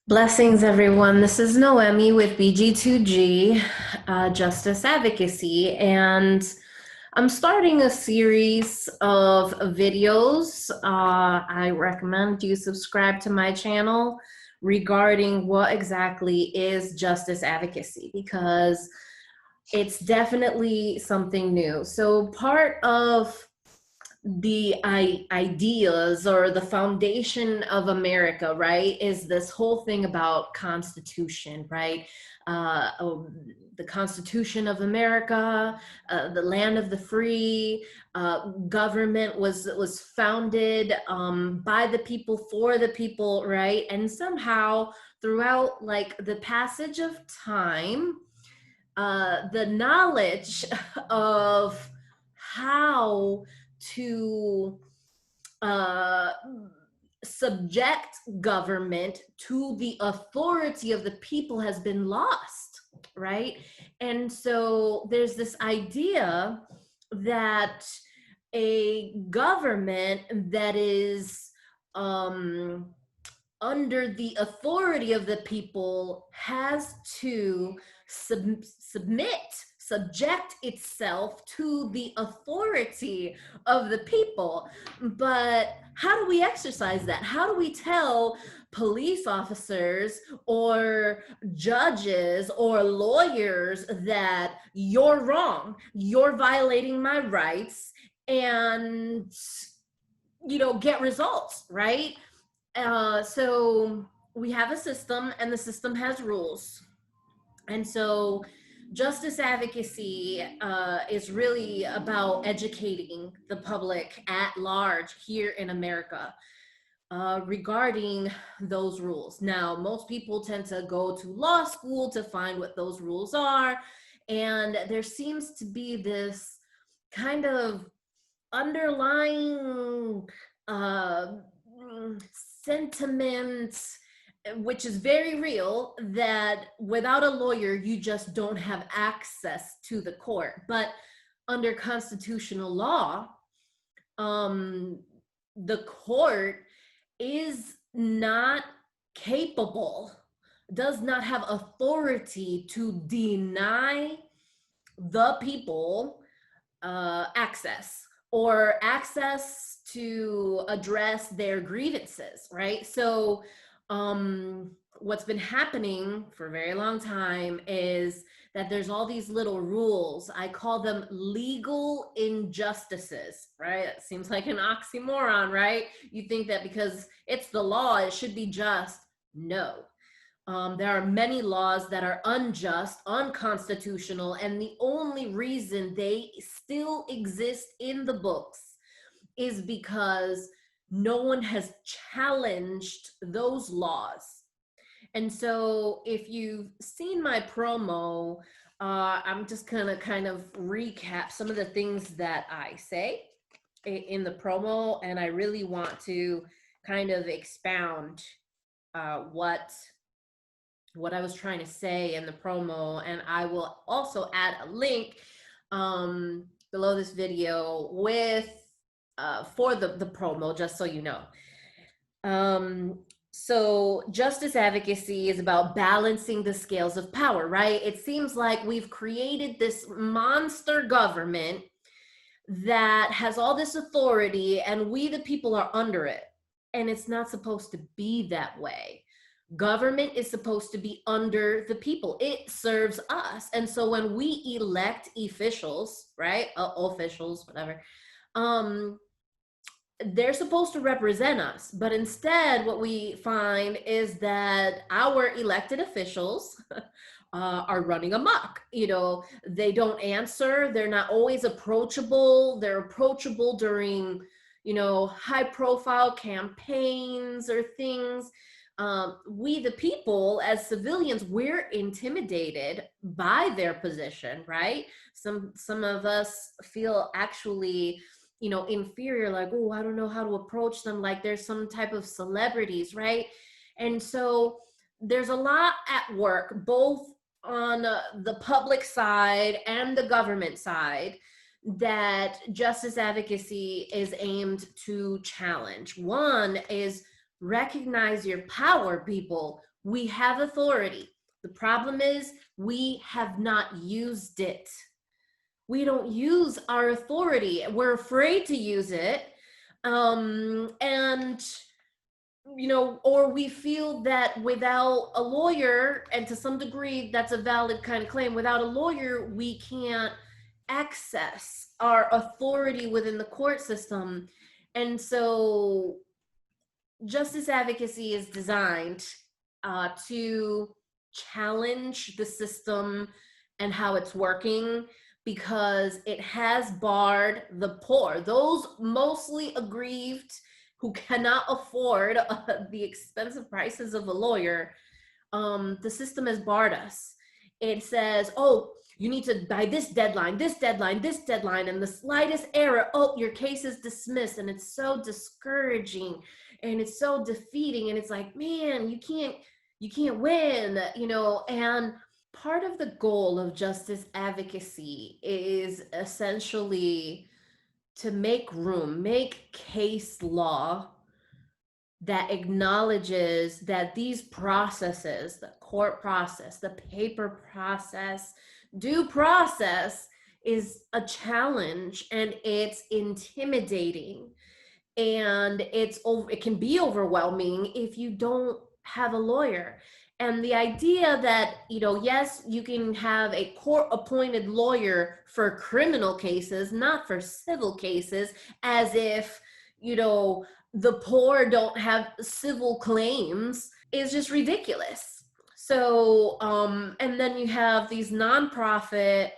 Blessings, everyone. This is Noemi with BG2G Justice Advocacy, and I'm starting a series of videos. I recommend you subscribe to my channel regarding what exactly is justice advocacy because it's definitely something new. So, part of the ideas or the foundation of America, right, is this whole thing about Constitution, right? The Constitution of America, the land of the free, government was founded by the people for the people, right? And somehow throughout like the passage of time, the knowledge of how to uh, subject government to the authority of the people has been lost, right? And so there's this idea that a government that is under the authority of the people has to subject itself to the authority of the people. But how do we exercise that? How do we tell police officers or judges or lawyers that you're wrong, you're violating my rights, and get results, right? So we have a system, and the system has rules. And so justice advocacy is really about educating the public at large here in America regarding those rules. Now, most people tend to go to law school to find what those rules are. And there seems to be this kind of underlying uh, sentiment, which is very real, that without a lawyer, you just don't have access to the court. But under constitutional law, the court is not capable, does not have authority to deny the people access or access to address their grievances, right? So what's been happening for a very long time is that there's all these little rules. I call them legal injustices, right? It seems like an oxymoron, right? You think that because it's the law, it should be just. No. There are many laws that are unjust, unconstitutional, and the only reason they still exist in the books is because no one has challenged those laws. And so if you've seen my promo, I'm just gonna kind of recap some of the things that I say in the promo, and I really want to kind of expound what I was trying to say in the promo, and I will also add a link below this video with for the promo, just so you know. So justice advocacy is about balancing the scales of power, right? It seems like we've created this monster government that has all this authority, and we, the people, are under it. And it's not supposed to be that way. Government is supposed to be under the people. It serves us. And so when we elect officials, right? Officials, whatever, they're supposed to represent us. But instead, what we find is that our elected officials are running amok. They don't answer. They're not always approachable. They're approachable during, high profile campaigns or things. We, the people, as civilians, we're intimidated by their position, right? Some of us feel actually, inferior, like, oh, I don't know how to approach them, like there's some type of celebrities, right? And so there's a lot at work, both on the public side and the government side, that justice advocacy is aimed to challenge. One is recognize your power, people. We have authority. The problem is we have not used it. We don't use our authority. We're afraid to use it. And or we feel that without a lawyer, and to some degree that's a valid kind of claim, without a lawyer we can't access our authority within the court system. And so justice advocacy is designed to challenge the system and how it's working, because it has barred the poor, those mostly aggrieved who cannot afford the expensive prices of a lawyer. The system has barred us. It says, oh, you need to, by this deadline, this deadline, this deadline, and the slightest error, oh, your case is dismissed. And it's so discouraging and it's so defeating. And it's like, man, you can't win, and part of the goal of justice advocacy is essentially to make case law that acknowledges that these processes, the court process, the paper process, due process, is a challenge and it's intimidating, and it can be overwhelming if you don't have a lawyer. And the idea that, yes, you can have a court appointed lawyer for criminal cases, not for civil cases, as if, the poor don't have civil claims, is just ridiculous. So, and then you have these nonprofit,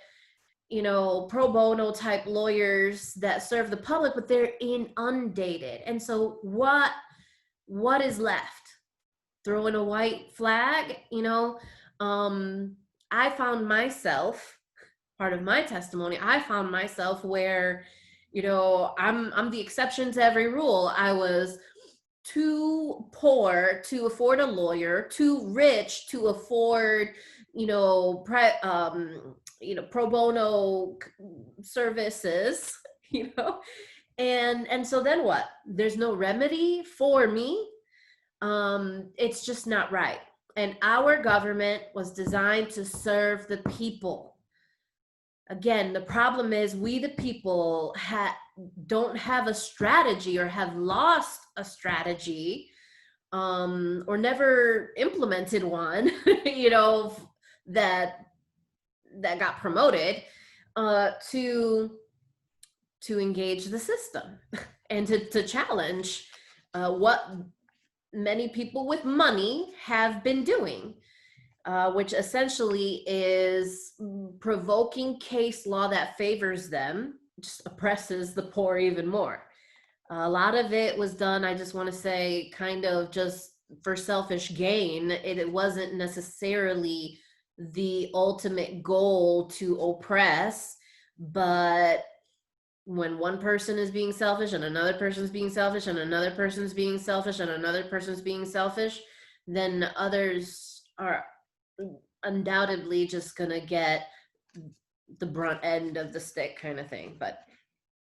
pro bono type lawyers that serve the public, but they're inundated. And so what is left? Throw in a white flag, I found myself, part of my testimony, I found myself where, I'm the exception to every rule. I was too poor to afford a lawyer, too rich to afford, pro bono services, and so then what? There's no remedy for me. It's just not right. And our government was designed to serve the people. Again, the problem is we, the people, don't have a strategy, or have lost a strategy, or never implemented one, that got promoted to engage the system and to challenge what many people with money have been doing, which essentially is provoking case law that favors them, just oppresses the poor even more. A lot of it was done, I just want to say, kind of just for selfish gain. It wasn't necessarily the ultimate goal to oppress, but when one person is being selfish and another person's being selfish and another person's being selfish and another person's being selfish, then others are undoubtedly just gonna get the brunt end of the stick, kind of thing. But